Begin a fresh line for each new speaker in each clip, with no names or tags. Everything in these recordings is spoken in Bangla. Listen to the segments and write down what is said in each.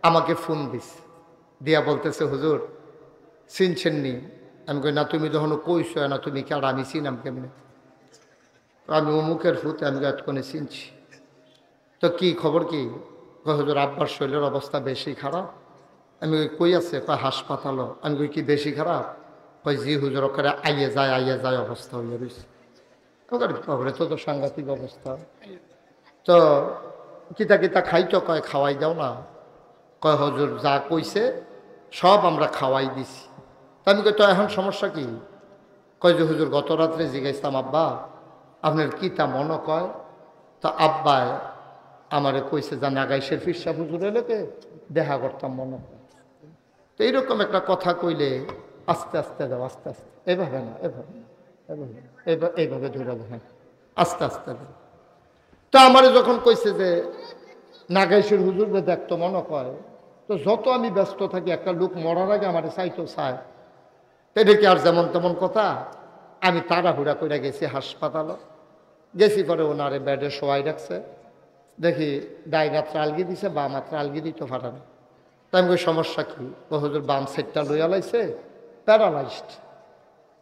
আমাকে ফোন দিয়া বলতেছে, হুজুর চিনছেননি? আমি কই, না তুমি যখন কইছো না তুমি কি আর আমি চিনাম কেমনে? আমি অমুকের ফুতে, আমি এতক্ষণে চিনছি। তো কি খবর কি? কয় হুজুর আব্বার শরীরের অবস্থা বেশি খারাপ। আমি কই আছে? কয় হাসপাতালও। আমি কই কি বেশি খারাপ? কয় জি হুজুর, ওখানে আইয়ে যায় অবস্থা হয়ে রয়েছে। খবরে তো সাংঘাতিক অবস্থা। তো কিতা কিতা খাইতো? কয় খাওয়াই দাও না। কয় হুজুর যা কইছে সব আমরা খাওয়াই দিছি। তা আমি কই তো এখন সমস্যা কি? কয় যে হুজুর গত রাত্রে জিজ্ঞাসলাম আব্বা আপনার কি তা মনে কয়? তো আব্বায় আমারে কইছে যে নাগাইশের ফিরসা হুজুর এলাকে দেখা করতাম মনে কয়। তো এইরকম একটা কথা কইলে আস্তে আস্তে যাও, আস্তে আস্তে, এভাবে না, এইভাবে ধরে দেখেন, আস্তে আস্তে যাও। তো আমারে যখন কইছে যে নাগাইশের হুজুর দেখতো মনে কয়, তো যত আমি ব্যস্ত থাকি একটা লোক মরার আগে আমার চাইতো চায়, এটা কি আর যেমন তেমন কথা? আমি তাড়াহুড়া করে গেছি হাসপাতালে। গেছি পরে ওনারে বেডে শোয়াই রাখছে। দেখি ডাই মাত্রা আলগি দিছে, বা মাত্রা আলগি দিতে পারে না। তাই আমি সমস্যা কি? ও হুজুর বাম সাইডটা লইয়া লাইছে, প্যারালাইজড।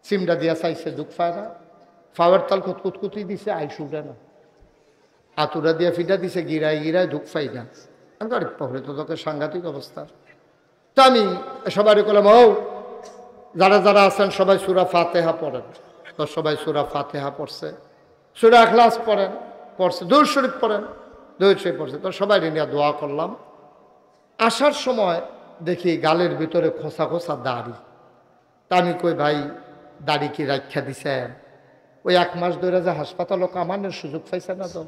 সিমটা দিয়া চাইছে, দুঃখ পায় না। ফাওয়ার তাল কুতকুতি দিছে, আইস উঠে না। আতুরা দিয়া ফিটা দিছে, গিরায় দুঃখ পাই না। আমি তো আরে পরে তো তোকে সাংঘাতিক অবস্থা। তো আমি সবাই বললাম, ও যারা যারা আছেন সবাই সূরা ফাতিহা পড়েন। তো সবাই সূরা ফাতিহা পড়ছে, সূরা ইখলাস পড়ছে, দুরূদ শরীফ পড়েন, দুরূদ শরীফ পড়ছে। তো সবাই নিয়ে দোয়া করলাম। আসার সময় দেখি গালের ভিতরে খোসা খোসা দাড়ি। তা আমি কই ভাই দাড়ি কি রাখা দিছেন? ওই 1 মাস ধরে যে হাসপাতালও কামানোর সুযোগ পাইছে না তো।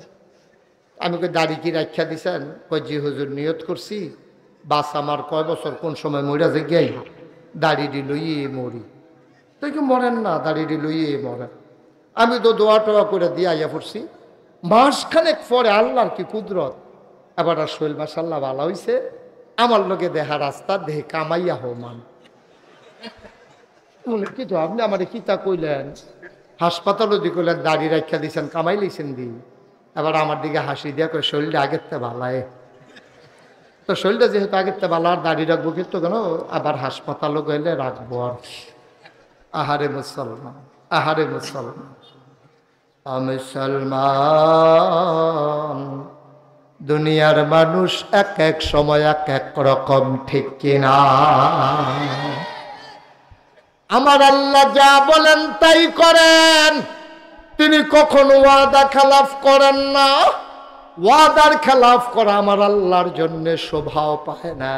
আমি কই দাড়ি কি রাখা দিছেন? কই জি হুজুর নিয়ত করছি, বাস আমার কয় বছর কোন সময় মরিয়া যে গেই দাড়িটি লইয়ে মরি। তো কি মরেন না, দাড়িটি লইয়ে মরেন। আমি তো দোয়া টোয়া করে দিয়ে আইয়া পড়ছি। মাসখানেক পরে আল্লাহর কি কুদরত, এবার আর শৈল মাসাল্লাহ ভালো হইছে। আমার লোকে দেখা রাস্তা দেহে কামাইয়া হমান। বলে কি তো আপনি আমার কিতা কইলেন? হাসপাতালও দি কইলেন দাড়ি রাখা দিয়েছেন, কামাই লইছেন দি। এবার আমার দিকে হাসি দিয়া করে শরীরটা আগের তে ভালায়। তো শরীরটা যেহেতু আগের তে ভালো, আর দাড়ি রাখবো কিন্তু কেন, আবার হাসপাতালও গেলে রাখবো আর কি। আহারে মুসলমান, আহারে মুসলমান, মুসলমান। দুনিয়ার মানুষ এক এক সময় এক এক রকম, ঠিক কিনা? আমার আল্লাহ যা বলেন তাই করেন, তিনি কখনো ওয়াদা খেলাফ করেন না। ওয়াদার খেলাফ করা আমার আল্লাহর জন্য শোভাও পায় না।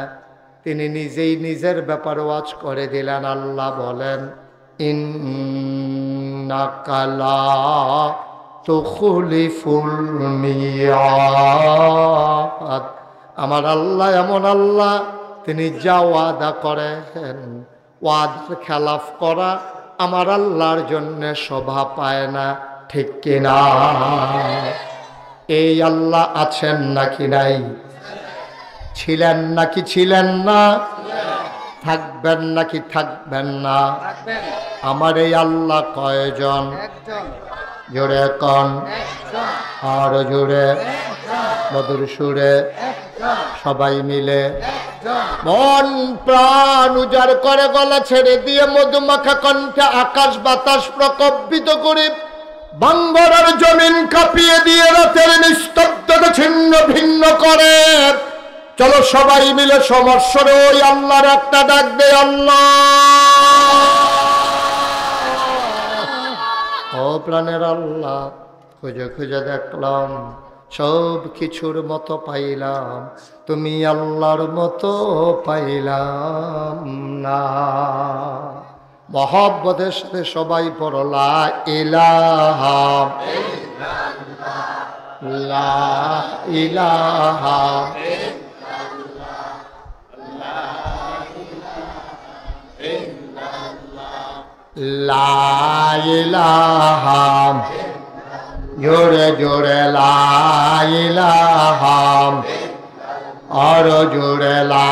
তিনি নিজেই নিজের ব্যাপারে ওয়াজ করে দিলেন। আল্লাহ বলেন, ইন্নাকা লা তুখলিফুল মিয়াদ। আমার আল্লাহ এমন আল্লাহ, তিনি যা ওয়াদা করেন, ওয়াদার খেলাফ করা আমার আল্লাহর জন্য শোভা পায় না, ঠিক কিনা? এই আল্লাহ আছেন নাকি নাই? ছিলেন নাকি ছিলেন না? থাকবেন নাকি থাকবেন না? আমার এই আল্লাহ কয়জন? জোরে কন, আর জোরে, মধুর সুরে, সবাই মিলে মন প্রাণ উজাড় করে গলা ছেড়ে দিয়ে মধুমাখা কণ্ঠে আকাশ বাতাস প্রকম্পিত করে বাঙ্গরার জমিন কাঁপিয়ে দিয়ে রাতের নিস্তব্ধতা ছিন্ন ভিন্ন করে। চলো সবাই মিলে সমস্বরে ওই আল্লাহর একটা ডাক দে, আল্লাহ। ও প্রাণের আল্লাহ, খুঁজে খুঁজে দেখলাম সব কিছুর মতো পাইলাম, তুমি আল্লাহর মতো পাইলাম না। মহব্বতের সাথে সবাই পড়ো লা ইলাহা লা ইলাহা লা ইলাহা, জোরে জোরে লা ইলাহা, আর জোরে লা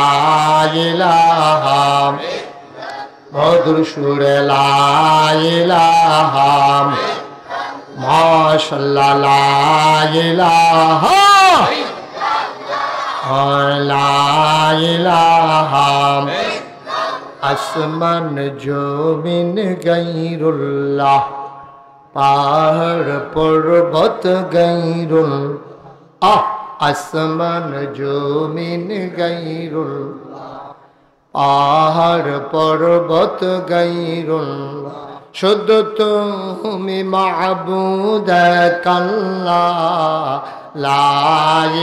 ইলাহা, মধুর সুরে লা ইলাহা, মাশাআল্লাহ লা ইলাহা লা ইলাহা আসমান জমিন গায়রুল্লাহ পাহাড় পর্বত গায়রুল্লাহ আসমান জমিন গায়রুল্লাহ পাহাড় পর্বত গায়রুল্লাহ শুধু তুমি মাবুদ আল্লাহ লা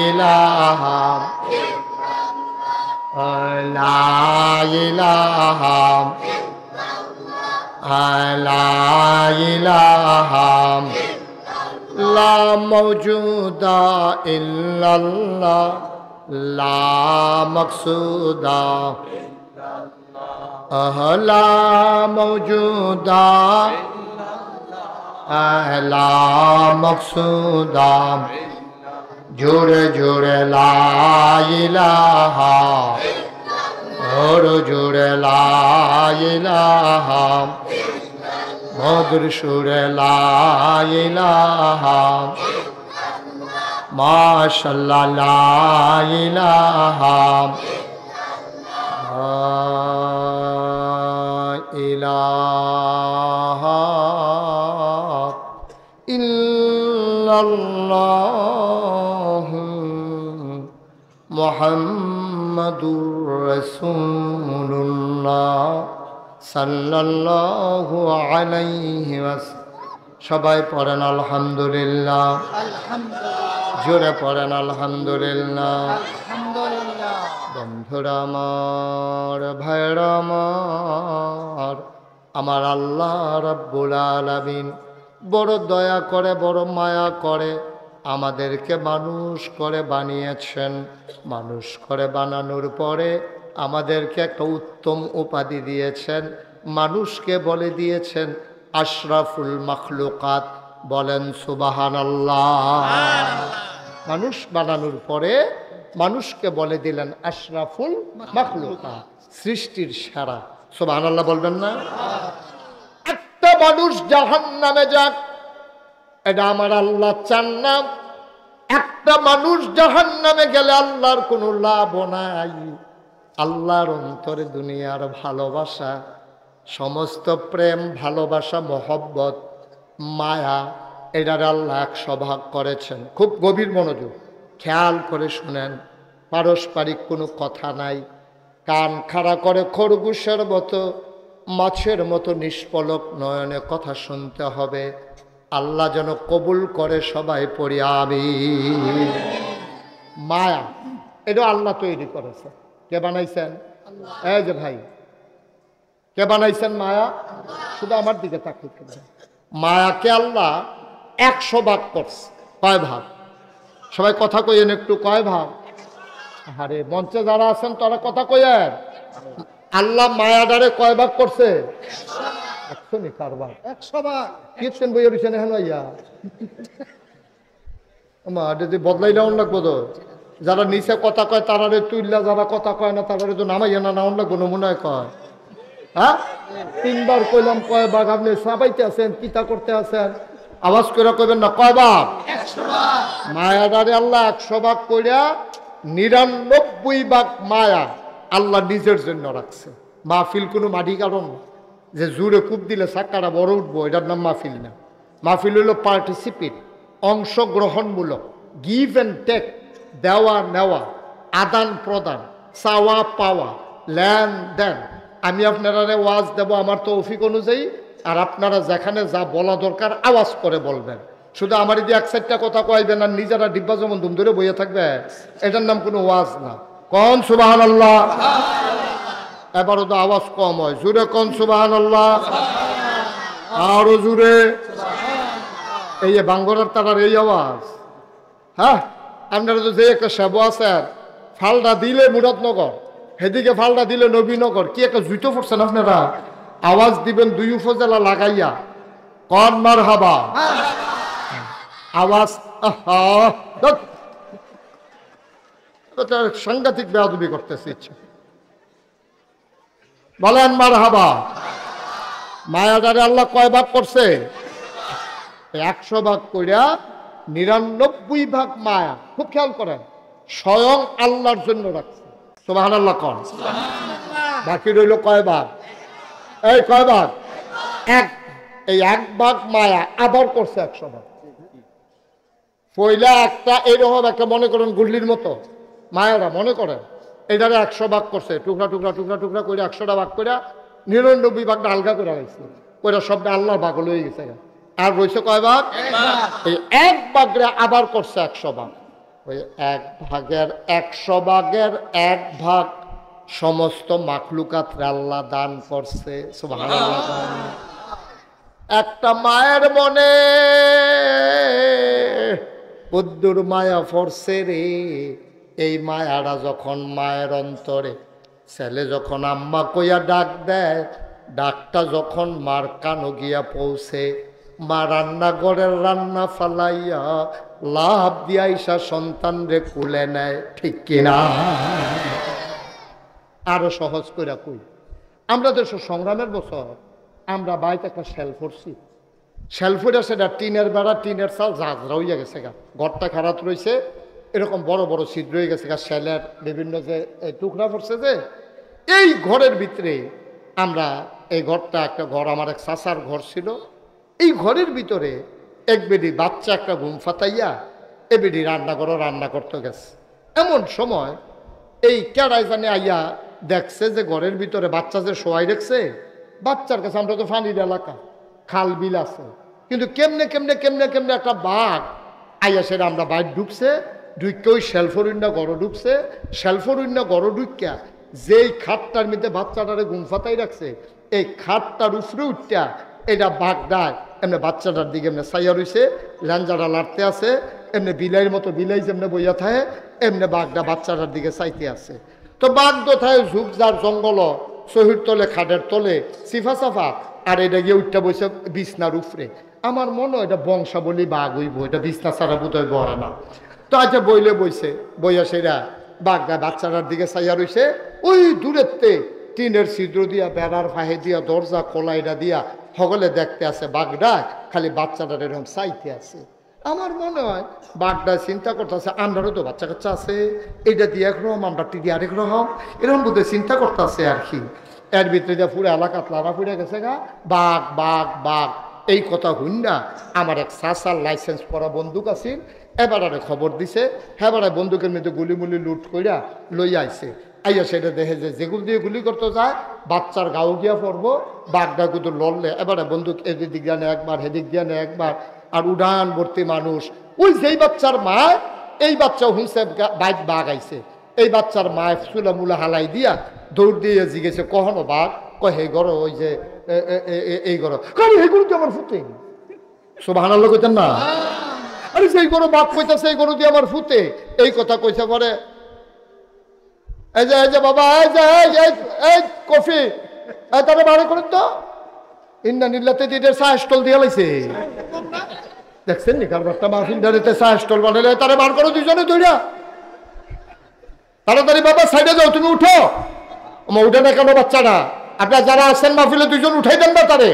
ইলাহা লা ইলাহা লা ইলাহা লা মওজুদা ইল্লাল্লাহ লা মকসুদা লা মওজুদা লা মকসুদা জোরে জোরে লা ইলাহা জোরে লা ইলাহা মধুর সুরে লা ইলাহা মাশাআল্লাহ লা ইলাহা ইলাহা ইল্লাল্লাহ মুহাম্মাদুর রাসূলুল্লাহ সাল্লাল্লাহু আলাইহি ওয়াসাল্লাম সবাই পড়েন আলহামদুলিল্লাহ আলহামদুলিল্লাহ জোরে পড়েন আলহামদুলিল্লাহ আলহামদুলিল্লাহ বন্ধুরা আমার ভাইরা আমার আল্লাহ রাব্বুল আলামিন বড় দয়া করে বড় মায়া করে আমাদেরকে মানুষ করে বানিয়েছেন মানুষ করে বানানোর পরে আমাদেরকে একটা উত্তম উপাধি দিয়েছেন মানুষকে বলে দিয়েছেন আশরাফুল মাখলুকাত বলেন সুবহানাল্লাহ মানুষ বানানোর পরে মানুষকে বলে দিলেন আশরাফুল মাখলুকাত সৃষ্টির সেরা সুবহানাল্লাহ বলবেন না একটা মানুষ জাহান্নামে যাক এটা আমার আল্লাহ চান না একটা মানুষ জাহান্নামে গেলে আল্লাহর কোনো লাভ নাই আল্লাহর অন্তরে দুনিয়ার ভালোবাসা সমস্ত প্রেম ভালোবাসা মহব্বত মায়া এটার আল্লাহ 100 ভাগ করেছেন খুব গভীর মনোযোগ খেয়াল করে শুনেন পারস্পরিক কোনো কথা নাই কান খাড়া করে খরগোশের মতো মাছের মতো নিষ্পলক নয়নে কথা শুনতে হবে আল্লাহ যেন কবুল করে সবাই পড়ি আমিন মায়া এটা আল্লাহ তৈরি করেছে কে বানাইছেন এই যে ভাই কে বানাইছেন মায়া শুধু আমার দিকে তাকিয়ে মায়াকে আল্লাহ 100 ভাগ করছে কয় ভাগ সবাই কথা কইেন একটু কয় ভাগ আরে মঞ্চে যারা আছেন তারা কথা কইেন আল্লাহ মায়াডারে কয় ভাগ করছে 100 নি কারবার 100 ভাগ কিছেন বইয়া বিছানে হেন ইয়া আমা যদি বদলাই নাও লাগবো তো যারা নিচে কথা কয় তারারে তুইল্লা যারা কথা কয় না তারারে তো নামাইয়া না নাও লাগবো নমুনায় কয় হ্যাঁ 3 বার কইলাম কয় ভাগ আপনি সাবাইতে আছেন কিতা করতে আছেন আওয়াজ করে কইবেন না কয় ভাগ 100 ভাগ মায়াডারে আল্লাহ 100 ভাগ কইরা 99 ভাগ মায়া আল্লাহ নিজের জন্য রাখছে মাহফিল কোনো মাটি কারণ যে জোরে কূপ দিলে চাক্কাটা বড় উঠবো এটার নাম মাহফিল না মাহফিল হলো পার্টিসিপেট অংশগ্রহণমূলক গিভ অ্যান্ড টেক দেওয়া নেওয়া আদান প্রদান চাওয়া পাওয়া লেনদেন আমি আপনারা ওয়াজ দেব আমার তৌফিক অনুযায়ী আর আপনারা যেখানে যা বলা দরকার আওয়াজ করে বলবেন শুধু আমার যদি 1-4টা কথা কইবেন আর নিজেরা ডিব্বা যেমন ধুম ধরে বইয়ে থাকবে এটার নাম কোনো ওয়াজ না কোন সুবহানাল্লাহ এবারও তো আওয়াজ কম হয় জোরে কোন সুবহানাল্লাহ আরো জোরে এই যে বাঙ্গরার তারার এই আওয়াজ হ্যাঁ আপনারা তো যে একটা সেব আছে ফালটা দিলে মুরাদনগর সেদিকে ফালটা দিলে নবীনগর কি একটা জুতো পড়ছেন আপনারা আওয়াজ দিবেন 2 উপজেলা লাগাইয়া কন মারহাবা আওয়াজ সাংঘাতিক বেয়াদবি করতেছে ইচ্ছে বলেন মারহাবা মায়াদারে আল্লাহ কয় ভাগ করছে 100 ভাগ কইরা 99 ভাগ মায়া খুব খেয়াল করেন স্বয়ং আল্লাহর জন্য রাখছে। সুবহানাল্লাহ কোন। বাকি রইল কয় ভাগ? এই কয় ভাগ? এক। এই এক ভাগ মায়া আবার করছে 100 ভাগ। পয়লা একটা এইরকম একটা মনে করেন গুল্লির মতো মায়ারা মনে করেন এটারে 100 ভাগ করছে, টুকরা টুকরা টুকরা টুকরা করে 100টা ভাগ করে 99 ভাগটা আলগা করে রাখছে, ওইটা সবটা আল্লাহর ভাগ হয়ে গেছে। আর রয়েছে কয় ভাগ? এই এক ভাগরে আবার করছে 100 ভাগ। ওই এক ভাগের 100 ভাগের এক ভাগ সমস্ত মাখলুকাতরে আল্লাহ দান করছে। সুবহানাল্লাহ। একটা মায়ের মনে বুদ্ধুর মায়া ফরছে রে। এই মায়াটা যখন মায়ের অন্তরে, ছেলে যখন আম্মা কইয়া ডাক দেয়, ডাকটা যখন মার কানো গিয়া পৌঁছে, মা রান্নাঘরের রান্না ফালাইয়া লাভ দিয়া ইসা সন্তান রে কুলে নেয়। ঠিক কিনা? আরো সহজ করে কই, আমরা দেশ সংগ্রামের বছর আমরা বাইতে একটা শেল করছি। শেলফুটা সেটা টিনের বেড়া, টিনের চাল ঝাঁঝরা হইয়া গেছে গা, ঘরটা খারাপ রয়েছে, এরকম বড় বড় ছিদ্র হয়ে গেছে গা, শেলের বিভিন্ন যে টুকরা পড়ছে যে এই ঘরের ভিতরে আমরা এই ঘরটা একটা ঘর, আমার এক চাচার ঘর ছিল। এই ঘরের ভিতরে এক বেডি বাচ্চা একটা ঘুম ফাতাইয়া এ বেডি রান্নাঘরও রান্না করতে গেছে। এমন সময় এই কেড়াই জানে আইয়া দেখছে যে ঘরের ভিতরে বাচ্চা যে শোয়াই রেখছে, বাচ্চার কাছে আমরা তো পানির এলাকা, খাল বিল আছে, কিন্তু কেমনে কেমনে কেমনে কেমনে একটা বাঘ আইয়া সেটা আমরা বাইর ঢুকছে, ঢুকে ওই শেলফরুন্না গড় ঢুকছে, শেলফরুন্না গড় ঢুকিয়া যেই খাটটার মধ্যে বাচ্চাটারে ঘুম ফাতাই রাখছে, এই খাটটার উপরে উঠটা এটা বাঘ ডায় এমনি বাচ্চাটার দিকে এমনি সাইয়া রইছে, ল্যাঞ্জাটা লাড়তে আছে, এমনি বিলাইয়ের মতো বিলাই যেমনি বইয়া থাকে, এমনি বাঘটা বাচ্চাটার দিকে চাইতে আছে। তো বাঘ তো থাকে ঝুপঝাড় জঙ্গল, শহীদ তলে খাটের তলে সিফা সাফা, আর এটা গিয়ে উঠটা বসে বিছনার উপরে। আমার মনে হয় এটা বংশাবলী বাঘ হইব, এটা বিছনা ছাড়া বোধহয় বড় না। তো আচ্ছা বইলে বইছে, বইয়া সেরা বাঘটা বাচ্চাটার দিকে চাইয়া রইছে। ওই দূরেতে টিনের ছিদ্র দিয়া, বেড়ার ফাহে দিয়া, দরজা খোলাইটা দিয়া সকলে দেখতে আছে বাঘটা খালি বাচ্চাটার এরকম চাইতে আছে। আমার মনে হয় বাঘটা চিন্তা করতেছে আমরারও তো বাচ্চা কাচ্চা আছে, এইটা দিয়ে একরকম, আমরা টিভি আরেক রকম, এরকম বোধহয় চিন্তা করতেছে আর কি। এর ভিতরে যা পুরো এলাকাত লাড়া ফুড়ে গেছে গা, বাঘ বাঘ বাঘ এই কথা হইন না। আমার এক চাচার লাইসেন্স পড়া বন্দুক আছিল, এবারে খবর দিছে, হেবারে বন্দুকের মধ্যে গুলিমুলি লুট কইরা লইয়া আইছে। আইয়া সেটা দেখে যে যেগুলো দিয়ে গুলি করতে যায় বাচ্চার গাও গিয়া পড়বো, বাঘটা কিন্তু লড়লে এবারে বন্দুক এদিক দিয়া নেয় একবার, হেদিক দিয়া নেয় একবার, আর উড়ান ভর্তি মানুষ। ওই যেই বাচ্চার মা, এই বাচ্চা হুঁসে বাইক বাঘ আইছে, এই বাচ্চার মায় চুলা মুলা হালাই দিয়া দৌড় দিয়ে জিগেছে কখনো বাঘ, কয় হে গরো ওই যে এই গরো, কারণ এইগুলো তো আমার ফুটে। সুবহানাল্লাহ কইতেন না? আরে সেই গরু বাঘ কইতেছে এই গরু দিয়ে আমার ফুটে, এই কথা কইছে পরে এই যে বাবা এই যে এই কফি তারা বাড়ি করেন তো ইন্না নিল্লাতে দিয়ে চা স্টল দিয়ে লাইছে। দেখছেন নি কারবারটা মাহফিল দাঁড়িতে চা স্টল বানালে, তারা বার করো দুইজনে ধইরা, তাড়াতাড়ি বাবা সাইডে যাও, তুমি উঠো। উঠে না কেন বাচ্চাটা? আপনার যারা আছেন মাহফিলে দুইজন উঠাই দেন না তারে,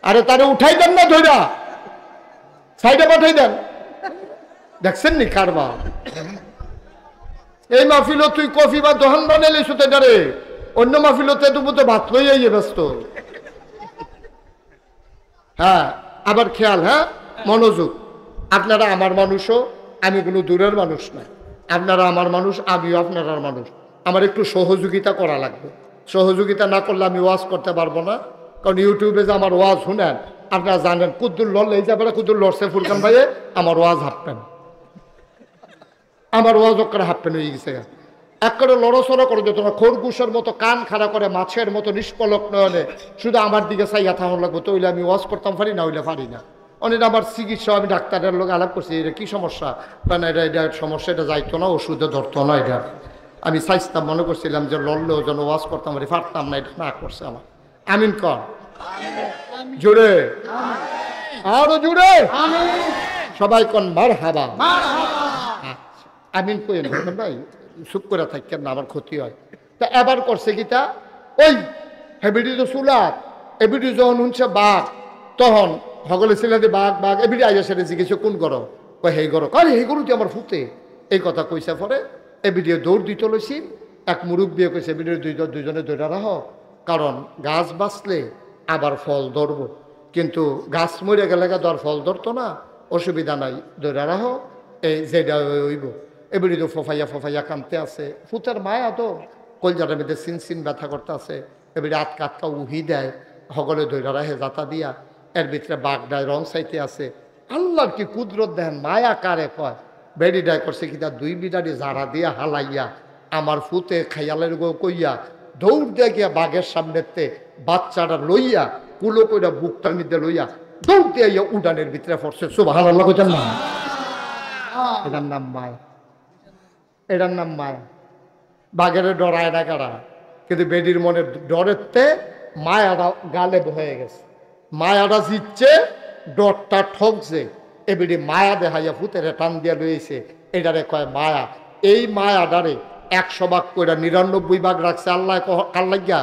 আরে তারে উঠাই দেন না ধইরা, সাইডে পাঠাই দেন। দেখছেন নি কারবার? এই মাহফিল তুই কফি বা দহন বানাইলে সুতে ডারে, অন্য মাহফিলতে তুমি তো ভাত লইয়াই ব্যস্ত। হ্যাঁ আবার খেয়াল, হ্যাঁ মনোযোগ, আপনারা আমার মানুষও, আমি কোনো দূরের মানুষ না, আপনারা আমার মানুষ, আমিও আপনার মানুষ। আমার একটু সহযোগিতা করা লাগবে, সহযোগিতা না করলে আমি ওয়াজ করতে পারবো না। কারণ ইউটিউবে যে আমার ওয়াজ শুনেন আপনারা জানেন, কুদ্দুর লড়লে এই যাবে, কুদ্দুর লড়ছে ফুরকান ভাইয়ে, আমার ওয়াজ হাফপেন, আমার ওয়াজ ওকে হাফপেন হয়ে গেছে। একবারে লড়াচড়া করে যেত না, খরগোশের মতো কান খাড়া করে মাছের মতো নিষ্পলক নয়নে শুধু আমার দিকে চাইয়া থাকুন লাগবো, তো হইলে আমি ওয়াজ করতাম পারি না, হইলে পারি না। অনেক আমার চিকিৎসা, আমি ডাক্তারের লোক আলাপ করছি, এটা কী সমস্যা, মানে এটা সমস্যা, এটা যাইতো না, ওষুধে ধরতো না। এটা আমি চাইতাম, মনে করছিলাম যে লড়লেও যেন ওয়াজ করতাম পারি, পারতাম না, এটা না করছে আমার। আমিন কর জুড়ে, আরো জুড়ে সবাই কন মারহাবা। আমিন কই ভাই, চুপ করে থাকেন না, আমার ক্ষতি হয়। তা এবার করছে কিতা, ওই হেবিডি তো চুলাত, এবিডি যখন শুনছে বাঘ, তখন সকলে ছেলে বাঘ বাঘ, এবিডি আইয়া সেটা জিজ্ঞেস কোন করো, কয় হে গরু, আরে হে গরু তুই আমার ফুতে, এই কথা কইছে পরে এ ভিডিও দৌড় দিতে লইছি। এক মুরব্বী কইছে ভিডিও দুইজনে দৌড়া রাখ, কারণ গাছ বাঁচলে আবার ফল ধরবো, কিন্তু গাছ মরে গেলে ধর ফল ধরতো না, অসুবিধা নাই, দৌড়া রাখ, এই যেটা হইব। এবারে তো ফোফাইয়া ফোফাইয়া কানতে আছে, ফুতের মায়া তো কলজাটার মধ্যে সিন ব্যথা করতে আছে। এবারে আটকা আটকা উহি দেয়, সকলে দৌড়া রাখে যাতা দিয়া, এর ভিতরে বাগডায় রং চাইতে আছে। আল্লাহর কি কুদরত দেন, মায়া কারে কয়। বেড়ি ডায় করছে কি তার দুই বিড়ারি জারা দিয়া হালাইয়া আমার ফুতে খাইয়ালের গো কইয়া দৌড় দিয়ে গিয়া বাঘের সামনেতে বাচ্চাটা লইয়া কুলো কইরা বুকটার মধ্যে লইয়া দৌড় দিয়ে ইয়া উডানের ভিতরে পড়ছে। সুবহানাল্লাহ কইতেন না? এটার নাম মায়া, এটার নাম মায়া। বাঘের ডরায় না কারা, কিন্তু বেডির মনে ডরেতে মায়াটা গালে হয়ে গেছে, মায়াটা জিতছে, ডরটা ঠকছে। এবারে মায়া দেখাইয়া ফুতেরে টান দিয়া লইছে, এটারে কয় মায়া। এই মায়াটারে 100 ভাগ কইরা 99 ভাগ রাখছে আল্লাহ। কার লাগিয়া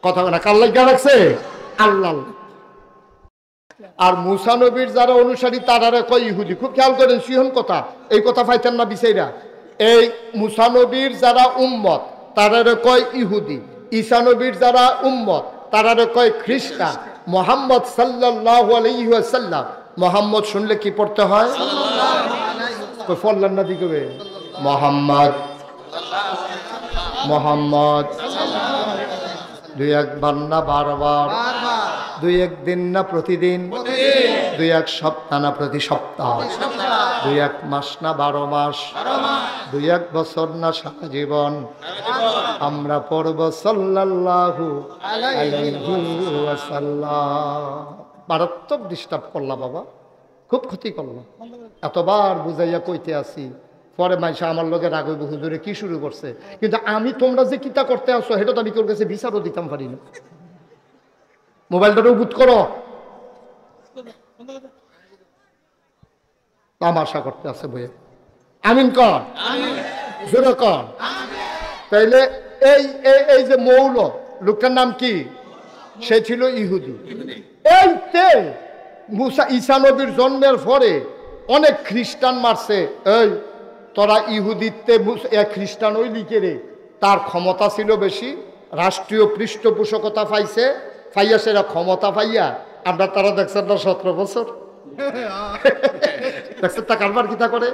কথা না, কার লাগিয়া রাখছে? আল্লাহ। আর মুসা নবীর যারা অনুসারী তারারে কয় ইহুদি। খুব খেয়াল করেন, সিহন কথা, এই কথা পাইতেন না বিচাইরা। এই মুসা নবীর যারা উম্মত তারারে কয় ইহুদি, ঈসা নবীর যারা উম্মত তারারে কয় খ্রিস্টান। মুহাম্মদ সাল্লাল্লাহু আলাইহি ওয়াসাল্লাম, মুহাম্মদ শুনলে কি পড়তে হয়? কই ফল্লান না দিকে মুহাম্মদ মুহাম্মদ, দুই একবার না বারবার, দুই একদিন না প্রতিদিন, দুই এক সপ্তাহ না প্রতি সপ্তাহ, দুই এক মাস না 12 মাস, দুই এক বছর না সারা জীবন আমরা পড়ব সাল্লাল্লাহু আলাইহি ওয়াসাল্লাম। মারাত্মক ডিস্টার্ব করলা বাবা, খুব ক্ষতি করলাম। এতবার বুঝাইয়া কইতে আসি, পরে মাইসা আমার লগে রাগ হইব, হুজুরে কি শুরু করছে। কিন্তু আমি তোমরা যে কিতা করতে আসো সেটা তো আমি তোর কাছে বিচারও দিতাম পারি না। মোবাইলটাও বুট করো, তামাশা করতে আছে বইয়ে। আমিন কর, জোরে কর। তাইলে এই যে মৌল লোকটার নাম কি? সে ছিল ইহুদি। এই তে মুসা ঈসা নবীর জন্মের পরে অনেক খ্রিস্টান মারছে। এই তোরা ইহুদিতে খ্রিস্টান ওই লিখে রে, তার ক্ষমতা ছিল বেশি, রাষ্ট্রীয় পৃষ্ঠপোষকতা পাইছে, পাইয়া সেরা ক্ষমতা পাইয়া আমরা তারা দেখছেন না 17 বছর দেখছেন তা কারবার কিতা করে,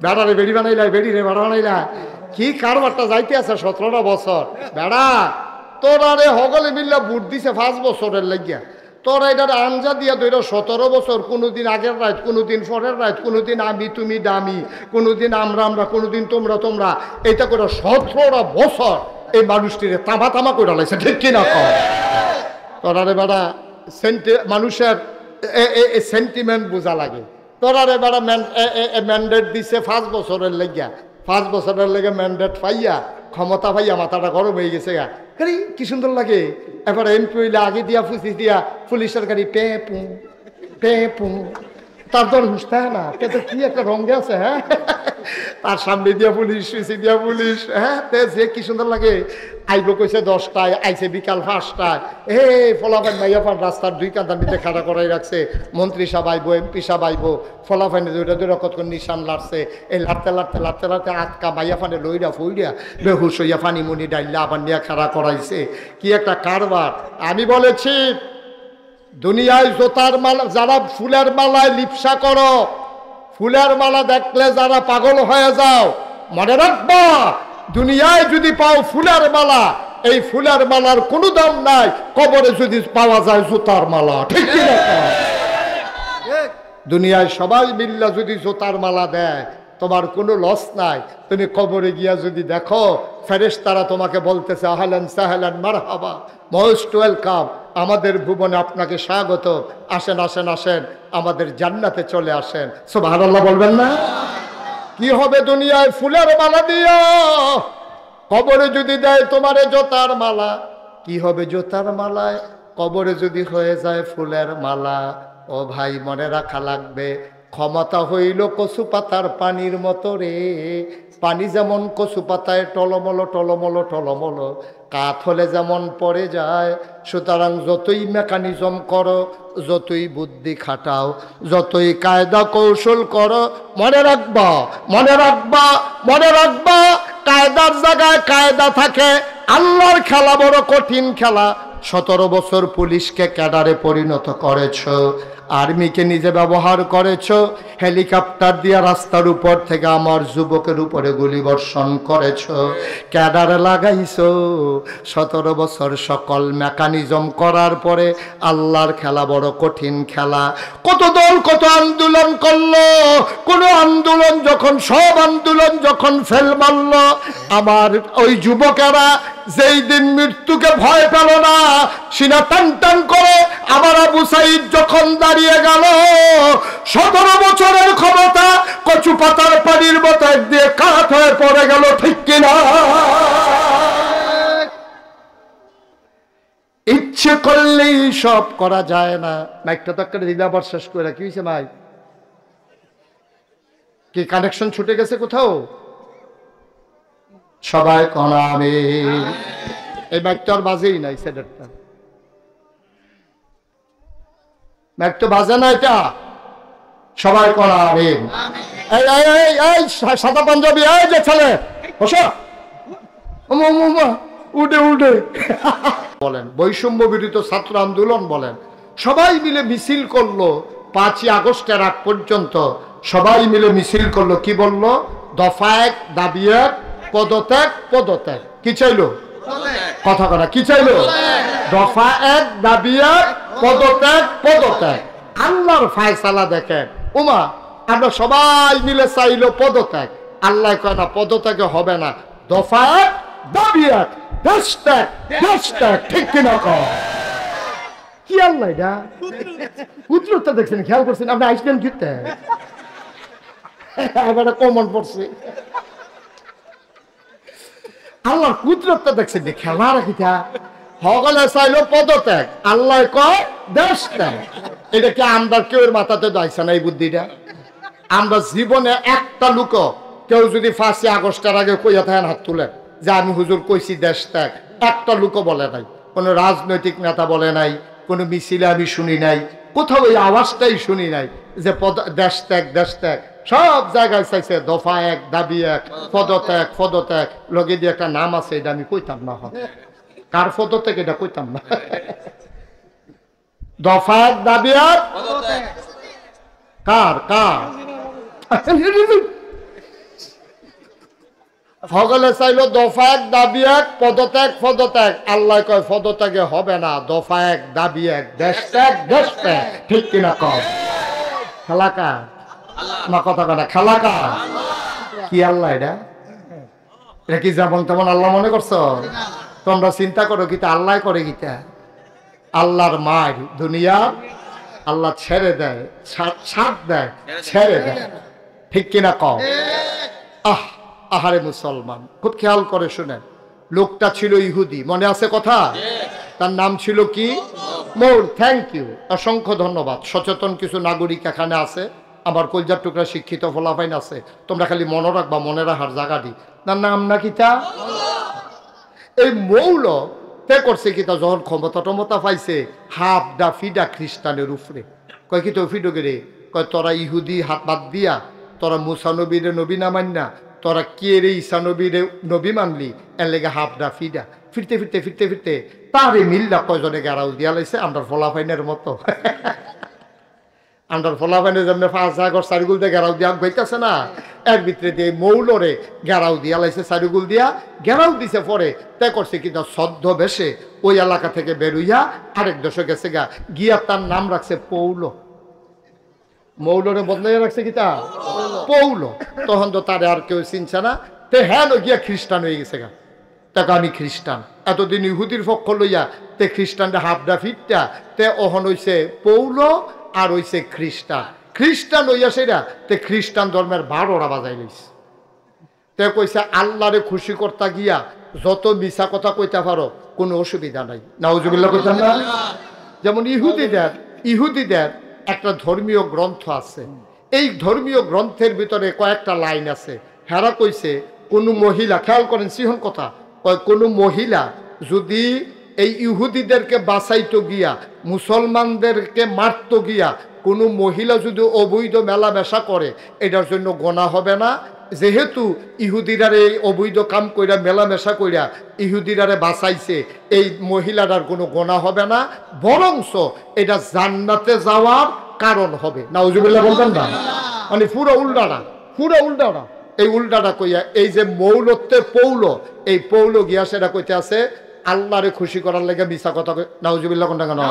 বেড়ারে বেড়ি বানাইলা, বেড়ি রে বেড়া বানাইলা, কি কারবারটা যাইতে আছে 17টা বছর। বেড়া তোরা রে হগলে মিল্লা ভোট দিছে 5 বছরের লাগিয়া, তোরা এটার আঞ্জা দিয়া ধরে 17 বছর, কোনোদিন আগের রাত, কোনোদিন পরের রাত, কোনোদিন আমি তুমি দামি, কোনোদিন আমরা, কোনোদিন তোমরা, এটা করে 17টা বছর এই মানুষটিরে তামা তামা করে লাইছে, ঠিক কিনা কর? তোরা রে বেড়া মানুষের সেন্টিমেন্ট বোঝা লাগে। তোরা রে বেড়া ম্যান্ডেট দিছে 5 বছরের লেগিয়া, 5 বছরের লেগে ম্যান্ডেট পাইয়া, ক্ষমতা পাইয়া মাথাটা গরম হয়ে গেছে গা। আরে কি সুন্দর লাগে, এবার এমপি হইলে আগে দিয়া ফুসি দিয়া পুলিশের গাড়ি পে পু, তার তোর হুঁসতে না, তো কি একটা রঙে আছে। হ্যাঁ, তার সামনে দিয়া পুলিশ, পিছিয়ে দিয়া পুলিশ। হ্যাঁ, যে কি সুন্দর লাগে। আইব কইছে 10টায়, আইছে বিকাল 5টায়। ফলাফান মাইয়াফান রাস্তার 2 কাঁদার নিতে খাড়া করাই রাখছে। মন্ত্রী সাহেব আইব, এমপি সাহেব আইব, ফলাফানে দুইটা কতক্ষণ নিশান লাড়ছে। এই লাড়তে আটকা মাইয়াফানে লইরা ফইরা বেহুশ হইয়া ফানি মুনি ডাইলা আবার নিয়ে খাড়া করাইছে। কি একটা কারবার। আমি বলেছি দুনিয়ায় জোতার মালা, যারা ফুলের মালায় লিপসা করো, ফুলের মালা দেখলে যারা পাগল হয়ে যাও, মনে রাখবা দুনিয়ায় যদি পাও ফুলের মালা, এই ফুলের মালার কোনো দাম নাই, কবরে যদি পাওয়া যায় জুতার মালা। ঠিক কি না? দুনিয়ায় সবাই মিল্লা যদি জুতার মালা দেয় তোমার কোনো লস নাই। তুমি কবরে গিয়া যদি দেখো ফেরেশতারা তোমাকে বলতেছে আহলান সাহলান মারহাবা, মোস্ট ওয়েলকাম, আমাদের ভুবনে আপনাকে স্বাগত, আসেন আসেন আসেন, আমাদের জান্নাতে চলে আসেন। সুবহানাল্লাহ বলবেন না? কি হবে দুনিয়ায় ফুলের মালা দিয়া, কবরে যদি দেয় তোমারে জোতার মালা, কি হবে জোতার মালায়? কবরে যদি হয়ে যায় ফুলের মালা, ও ভাই মনে রাখা লাগবে, ক্ষমতা হইল কচু পাতার পানির মতো রে, পানি যেমন কচু পাতায় টলমল টলমল টলমল, কাত হলে যেমন পড়ে যায়। সুতরাং যতই মেকানিজম করো, যতই বুদ্ধি খাটাও, যতই কায়দা কৌশল করো, মনে রাখবা মনে রাখবা মনে রাখবা, কায়দার জায়গায় কায়দা থাকে। আল্লাহর খেলা বড় কঠিন খেলা। 17 বছর পুলিশকে ক্যাডারে পরিণত করেছ, আর্মিকে নিজে ব্যবহার করেছ, হেলিকপ্টার দিয়ে রাস্তার উপর থেকে আমার যুবকের উপরে গুলিবর্ষণ করেছ, ক্যাডারে লাগাইছ। 17 বছর সকল মেকানিজম করার পরে আল্লাহর খেলা বড় কঠিন খেলা। কত দল কত আন্দোলন করলো, কোন আন্দোলন যখন, সব আন্দোলন যখন ফেল মারল, আমার ওই যুবকেরা যেই দিন মৃত্যুকে ভয় পেল না, সিনা টান টান করে আমার আবু সাইদ যখন দাঁড়িয়ে গেল, 17 বছরের ক্ষমতা কচু পাতার পানির মতো দিয়ে কাঠ হয়ে পড়ে গেল, ঠিক কিনা? ইচ্ছে করলেই সব করা যায় না। মাইকটা তো একটা দিদাবার শেষ করে কি হয়েছে ভাই? কি কানেকশন ছুটে গেছে কোথাও? সবাই কনাবে। এই মাইকটা আর বাজেই নাই, সেটারটা মাইক তো বাজে না, এটা সবাই কনাবে। এই সাদা পাঞ্জাবি, এই যে ছেলে বসো, উঠে উঠে বলেন বৈষম্য বিরোধী ছাত্র আন্দোলন বলেন, সবাই মিলে মিছিল করলো 5ই আগস্টের আগ পর্যন্ত। সবাই মিলে মিছিল করলো, কি বললো? দফা 1, দাবি 1, পদত্যাগ পদত্যাগ। কি চাইলো? কথা কথা কি চাইলো? দফা 1, দাবি 1, পদত্যাগ পদত্যাগ। আল্লাহর ফায়সালা দেখেন, ওমা আমরা সবাই মিলে চাইলো পদত্যাগ, আল্লাহ কয় না পদত্যাগে হবে না, দফা 1, দাবি 1, দেশ ত্যাগ দেশ ত্যাগ, ঠিক কিনা কও? কি আল্লাহ এটা কুদরতটা দেখছেন, খেয়াল করছেন? আপনি আইসলেন কিতে এবারে কমন পড়ছে, আল্লাহর কুদরতটা দেখছেন, খেলা রাখিতা সকলে চাইলো পদত্যাগ, আল্লাহ কয় দেশ ত্যাগ। এটা কি আমরা কেউ মাথাতে দাইছে না এই বুদ্ধিটা? আমরা জীবনে একটা লোক কেউ যদি 5ই আগস্টের আগে কইয়া থাকেন হাত তুলে যে আমি হুজুর কইছি দেশ ত্যাগ, একটা লোক বলে নাই, কোনো রাজনৈতিক নেতা বলে নাই, কোনো মিছিলে আমি শুনি নাই, কোথাও ওই আওয়াজটাই শুনি নাই যে দেশ ত্যাগ দেশ ত্যাগ। সব জায়গায় চাইছে দফা 1, দাবি 1, পদত্যাগ পদত্যাগ। লগে দিয়ে একটা নাম আছে, এটা আমি কইতাম না, কার পদত্যাগ এটা কইতাম না। দফা 1, দাবি 1, কার কার সকলে চাইলো দফা 1, দাবি 1, পদত্যাগ পদত্যাগ। আল্লাহ কয় পদত্যাগে হবে না, দফা 1, দাবি 1, দেশ ত্যাগ দেশ ত্যাগ, ঠিক কিনা কও? খেলা কার? না কথা কথা, খেলা কার? কি আল্লাহ এটা? এটা কি যেমন তেমন আল্লাহ মনে করছো? তোমরা চিন্তা করো কিতা আল্লাহ করে কিতা? আল্লাহর মার দুনিয়া আল্লাহ ছেড়ে দেয়, ছাড় দেয়, ছেড়ে দেয়, ঠিক কিনা কও? আহারে মুসলমান, খুব খেয়াল করে শুনেন। লোকটা ছিল ইহুদি, মনে আছে কথা? তার নাম ছিল কি? মৌল। থ্যাংক ইউ, অসংখ্য ধন্যবাদ। সচেতন কিছু নাগরিক এখানে আছে, আমার কলজার টুকরা শিক্ষিত ফলাফাইন আছে, তোমরা খালি মনে রাখবা, মনে রাখার জায়গাটি। তার নাম না কিতা? এই মৌল তে করছে কিতা, যখন ক্ষমতা টমতা পাইছে হাফ দা ফিডা খ্রিস্টানের উপরে। কয় কি তো ফিডো গেরে? কয় তোরা ইহুদি হাত বাদ দিয়া তোরা মুসা নবীরে নবী না মান্না, তোরা কে রে ঈসা নবীরে নবী মানলি, এর লেগে হাফ দা ফিডা। ফিরতে ফিরতে ফিরতে ফিরতে তারে মিল্লা কয়জনে গারাও দিয়া লাইছে আমরা ফলাফাইনের মতো। আমরা ফলাফাইনে যেমন 5 আগস্ট চারিগুল দিয়ে গেরাও দিয়া গইতেছে না, এর ভিতরে দিয়ে মৌলরে গেরাও দিয়া লাইছে, চারিগুল দিয়া গেরাও দিছে। পরে তাই করছে কিন্তু সদ্য বেশে ওই এলাকা থেকে বেরুইয়া আরেক দেশে গেছে গা, গিয়া তার নাম রাখছে পৌল। মৌলরে বদলাইয়া রাখছে কিতা? পৌল। তখন তো তারে আর কেউ চিনছে না, তে হ্যাঁ গিয়া খ্রিস্টান হয়ে গেছে গা। তাকে আমি খ্রিস্টান, এতদিন ইহুদির পক্ষ লইয়া তে খ্রিস্টানটা হাফডা ফিটটা, তে অহন হইছে পৌল আর হইছে খ্রিস্টান। খ্রিস্টান হইয়া সেটা তে খ্রিস্টান ধর্মের 12টা বাজাই লইছে। তে কইছে আল্লাহরে খুশি করতে গিয়া যত মিছা কথা কইতে পারো কোনো অসুবিধা নাই। নাউজুবিল্লাহ কইতাম না? যেমন ইহুদিদের একটা ধর্মীয় গ্রন্থ আছে, এই ধর্মীয় গ্রন্থের ভিতরে কয়েকটা লাইন আছে। হেরা কইছে কোনো মহিলা, খেয়াল করেন সিহন কথা, কয় কোনো মহিলা যদি এই ইহুদিদেরকে বাঁচাইতো গিয়া মুসলমানদেরকে মারতো গিয়া কোনো মহিলা যদি অবৈধ মেলামেশা করে এটার জন্য গোনা হবে না, যেহেতু ইহুদিরারে এই অবৈধ কাম কইরা মেলামেশা কইরা ইহুদিরারে বাঁচাইছে, এই মহিলাটার কোনো গোনা হবে না, বরংস এটা জান্নাতে যাওয়ার কারণ হবে। নাউজুবিল্লাহ বলবেন না? মানে পুরো উল্টাটা, পুরো উল্টাটা। এই উল্টাটা কইয়া এই যে মৌলত্বের পৌল, এই পৌল গিয়া সেটা কইতে আছে আল্লাহরে খুশি করার লেগে মিছা কথা। নাউজুবিল্লাহ কোনটা কেন?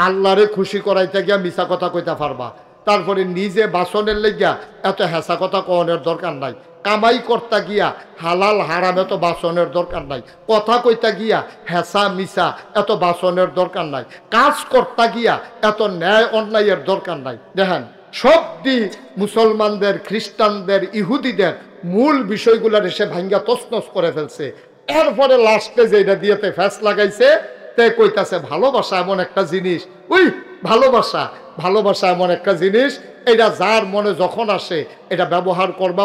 আল্লাহরে খুশি করাইতে গিয়া মিছা কথা কইতে পারবা, তারপরে নিজে বাসনের লেগিয়া এত হেসা কথা কনের দরকার নাই। কামাই করতে গিয়া হালাল হারাম এত বাসনের দরকার নাই। কথা কইতে গিয়া হেসা মিছা এত বাসনের দরকার নাই। কাজ করতে গিয়া এত ন্যায় অন্যায়ের দরকার নাই। দেখেন সব দিক মুসলমানদের, খ্রিস্টানদের, ইহুদিদের মূল বিষয়গুলার এসে ভাঙ্গা তছনছ করে ফেলছে। এরপরে লাস্টে যেটা দিয়েতে ফ্যাস লাগাইছে, তে কইতাছে ভালোবাসা এমন একটা জিনিস। ওই ভালোবাসা, ভালোবাসা এমন একটা জিনিস, এটা যার মনে যখন আসে এটা ব্যবহার করবা,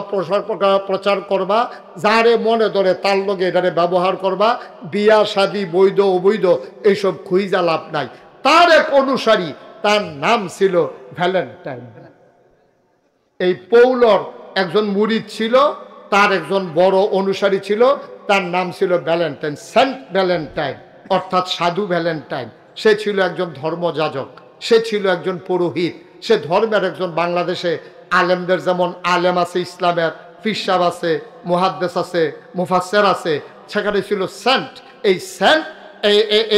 প্রচার করবা, যারে মনে ধরে তার লগে এটারে ব্যবহার করবা। বিয়া শাদী বৈধ অবৈধ এইসব খুঁজা লাভ নাই। তার এক অনুসারী, তার নাম ছিল ভ্যালেন্টাইন। এই পৌলর একজন মুরিদ ছিল, তার একজন বড় অনুসারী ছিল, তার নাম ছিল ভ্যালেন্টাইন, সেন্ট ভ্যালেন্টাইন, অর্থাৎ সাধু ভ্যালেন্টাইন। সে ছিল একজন ধর্মযাজক, সে ছিল একজন পুরোহিত, সে ধর্মের একজন। বাংলাদেশে আলেমদের যেমন আলেম আছে, ইসলামের পীর সাহেব আছে, মুহাদ্দিস আছে, মুফাসসির আছে, সেখানে ছিল সেন্ট। এই সেন্ট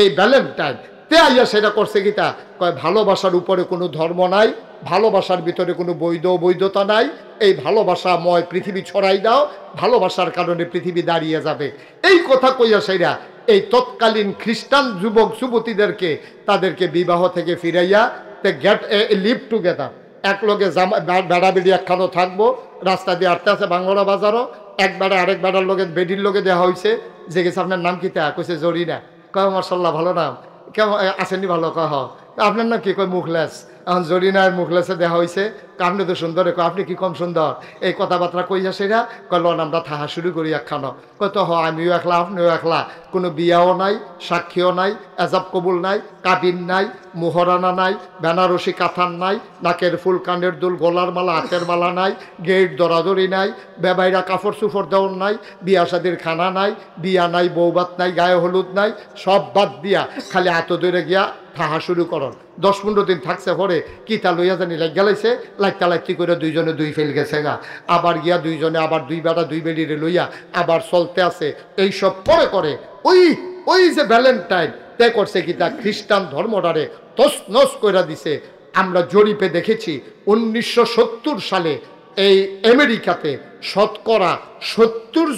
এই ভ্যালেন্টাইন তে আইয়া সেটা করছে কি, তা কয় ভালোবাসার উপরে কোনো ধর্ম নাই, ভালোবাসার ভিতরে কোনো বৈধ বৈধতা নাই, এই ভালোবাসাময় পৃথিবী ছড়াই দাও, ভালোবাসার কারণে পৃথিবী দাঁড়িয়ে যাবে। এই কথা কইয়া সেরা এই তৎকালীন খ্রিস্টান যুবক যুবতীদেরকে তাদেরকে বিবাহ থেকে ফিরাইয়া তে গেট এ লিভ টুগেদার, এক লগে বেড়া বেড়ি একখানো থাকবো, রাস্তা দিয়ে আটতে আছে বাংলা বাজারও, এক বেড়া আরেক বেড়ার লগে বেডির লগে দেওয়া হয়েছে। যে গেছে আপনার নাম কি? তা কইছে জরিনা। কয় মাশাআল্লাহ ভালো নাম, কেমন আসেননি? ভালো। কহ আপনার নাম কি? কয় মুখলেস। এখন জরিনার মুখলেসে দেখা হয়েছে, আপনি তো সুন্দর, আপনি কি কম সুন্দর? এই কথাবার্তা কইয়া সেরা কয় লন আমরা থাহা শুরু করি একখানো। কয় তো আমিও একলা, আপনিও একলা, কোনো বিয়াও নাই, সাক্ষীও নাই, এজাব কবুল নাই, কাবিন নাই, মোহরানা নাই, বেনারসি কাথান নাই, নাকের ফুল, কানের দুল, গলার মালা, হাতের মালা নাই, গেট দরাদরি নাই, বেবাইরা কাপড় চুপড় দেওয়ার নাই, বিয়া শাদির খানা নাই, বিয়া নাই, বৌবাত নাই, গায়ে হলুদ নাই, সব বাদ দিয়া খালি হাত ধরে গিয়া থাহা শুরু করন। 10-15 দিন থাকছে, পরে কিতা লইয়া জানি লাগ গেলাইছে, লাইতা লাইতি করে দুইজনে দুই ফেল গেছে গা, আবার গিয়া দুইজনে আবার দুই বেড়া দুই বেড়িরে লইয়া আবার চলতে আছে। এইসব পরে করে ওই যে ভ্যালেন্টাইন তে করছে কি, তা খ্রিস্টান ধর্মটারে তছনছ করে দিছে। আমরা জরিপে দেখেছি 1970 সালে এই আমেরিকাতে শতকরা 70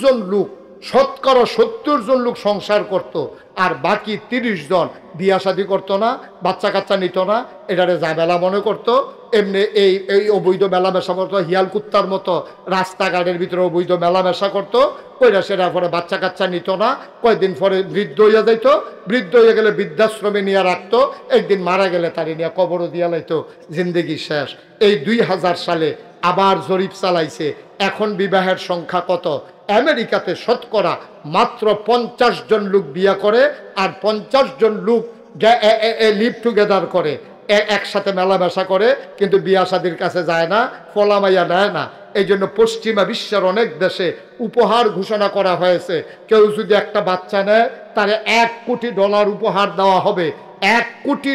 জন লোক সংসার করত, আর বাকি 30 জন বিয়া শাদী করতো না, বাচ্চা কাচ্চা নিত না, এটারে ঝামেলা মনে করতো। এমনি এই অবৈধ মেলামেশা করতো, হিয়াল কুত্তার মতো রাস্তাঘাটের ভিতরে অবৈধ মেলামেশা করতো। কইরা সেটা পরে বাচ্চা কাচ্চা নিত না, কয়েকদিন পরে বৃদ্ধ হইয়া যাইত, বৃদ্ধ হইয়া গেলে বৃদ্ধাশ্রমে নিয়ে রাখতো, একদিন মারা গেলে তারে নিয়ে কবরও দিয়া লাইতো, জিন্দেগি শেষ। এই 2000 সালে আবার জরিপ চালাইছে, এখন বিবাহের সংখ্যা কত? আমেরিকাতে শতকরা মাত্র 50 জন লোক বিয়া করে, আর 50 জন লোক লিভ টুগেদার করে, একসাথে মেলামেশা করে, কিন্তু বিয়া শাদির কাছে যায় না, ফলামাইয়া নেয় না। এই জন্য পশ্চিমা বিশ্বের অনেক দেশে উপহার ঘোষণা করা হয়েছে, কেউ যদি একটা বাচ্চা নেয় তারে $1 কোটি উপহার দেওয়া হবে, $1 কোটি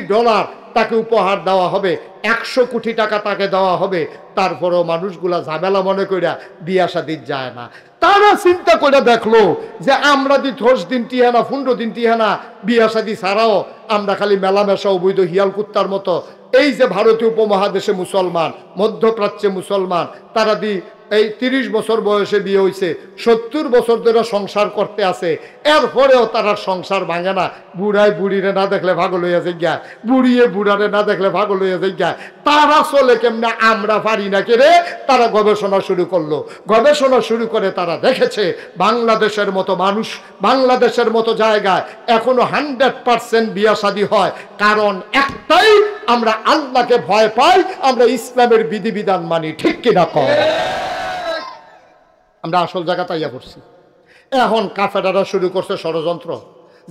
তাকে উপহার দেওয়া হবে, 100 কোটি টাকা তাকে দেওয়া হবে। তারপরেও মানুষগুলা ঝামেলা মনে কইরা বিয়া শাদী যায় না। তারা চিন্তা করে দেখলো যে আমরা 10 দিন টিহানা 15 দিন টিহানা বিয়া শাদী ছাড়াও আমরা খালি মেলামেশা অবৈধ হিয়াল কুত্তার মতো। এই যে ভারতীয় উপমহাদেশে মুসলমান, মধ্যপ্রাচ্যে মুসলমান, তারা এই 30 বছর বয়সে বিয়ে হয়েছে, 70 বছর ধরে সংসার করতে আছে, এরপরেও তারা সংসার ভাঙে না। বুড়ায় বুড়িরে না দেখলে পাগল হইয়া যাইগা, বুড়িয়ে বুড়ারে না দেখলে পাগল হইয়া যাইগা। তারা চলে কেমনে, আমরা পারি না কেরে। তারা গবেষণা শুরু করলো, গবেষণা শুরু করে তারা দেখেছে বাংলাদেশের মতো মানুষ, বাংলাদেশের মতো জায়গায় এখনো 100% বিয়া শাদী হয়। কারণ একটাই, আমরা আল্লাহকে ভয় পাই, আমরা ইসলামের বিধিবিধান মানি। ঠিক কিনা কর? আমরা আসল জায়গা তাইয়া পড়ছি। এখন কাফেরারা শুরু করছে ষড়যন্ত্র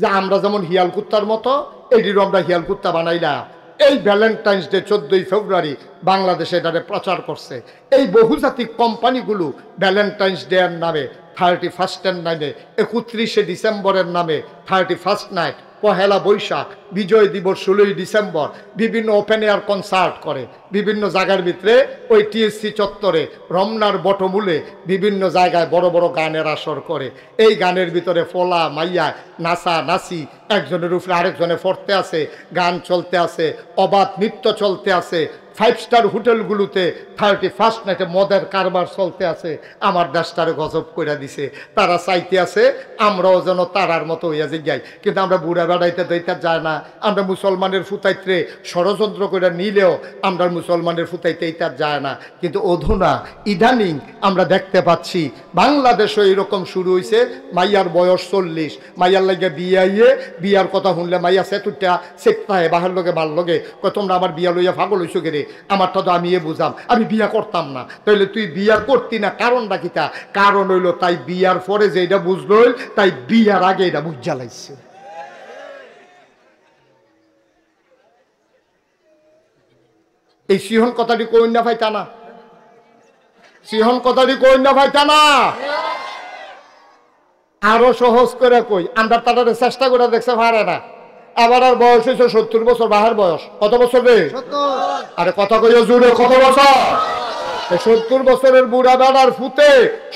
যে আমরা যেমন হিয়াল কুত্তার মতো এটিরও আমরা হিয়াল কুত্তা বানাইলাম। এই ভ্যালেন্টাইন্স ডে 14ই ফেব্রুয়ারি বাংলাদেশে এটারে প্রচার করছে। এই বহুজাতিক কোম্পানিগুলো ভ্যালেন্টাইন্স ডে এর নামে 31 নামে 31শে ডিসেম্বরের নামে 31 নাইট, পহেলা বৈশাখ, বিজয় দিবস 16ই ডিসেম্বর বিভিন্ন ওপেন এয়ার কনসার্ট করে বিভিন্ন জায়গার ভিতরে। ওই টিএসসি চত্বরে রমনার বটমূলে বিভিন্ন জায়গায় বড় বড় গানের আসর করে। এই গানের ভিতরে ফলা মাইয়া নাচা নাচি, একজনের উপরে আরেকজনে পড়তে আছে, গান চলতে আছে, অবাধ নৃত্য চলতে আছে। 5 স্টার হোটেলগুলোতে 31 নাইটে মদের কারবার চলতে আছে। আমার দেশটারে গজব করে দিছে। তারা চাইতে আছে আমরাও যেন তারার মতো হইয়া যাই, কিন্তু আমরা বুড়া বেড়াইতে দইতে যায় না। আমরা মুসলমানের ফুতাইতে ষড়যন্ত্র করে নিলেও আমরা মুসলমানের ফুতাইতে এইটা যায় না। কিন্তু অধুনা ইদানিং আমরা দেখতে পাচ্ছি বাংলাদেশও এইরকম শুরু হয়েছে। মাইয়ার বয়স 40, মাইয়ার লাগে বিয়াইয়ে, বিয়ার কথা শুনলে মাইয়া সেতুটা সেটায় বাহার লগে ভাল লগে তোমরা আমার বিয়া লইয়া পাগল হইছো গে রে, আমারটা তো আমি বুঝাম, আমি বিয়া করতাম না। তাইলে তুই বিয়া করতি না, কারণটা কিতা? কারণ হইলো তাই বিয়ার পরে যে এটা বুঝলো, তাই বিয়ার আগে এটা বুঝা লাগছে। এই সিহন কথাটি কই না ভাই, তা না সিহন কথাটি কই না ভাই, তা না আরো সহজ করে কই। আমরা তাদের চেষ্টা করে দেখছে পারে না। আবার আর বয়স হয়েছে 70 বছর, বাহার বয়স কত বছর রে? আরে কথা কইও জুড়ে, কত বছর? 70 বছরের বুড়া বেড়ার ফুতে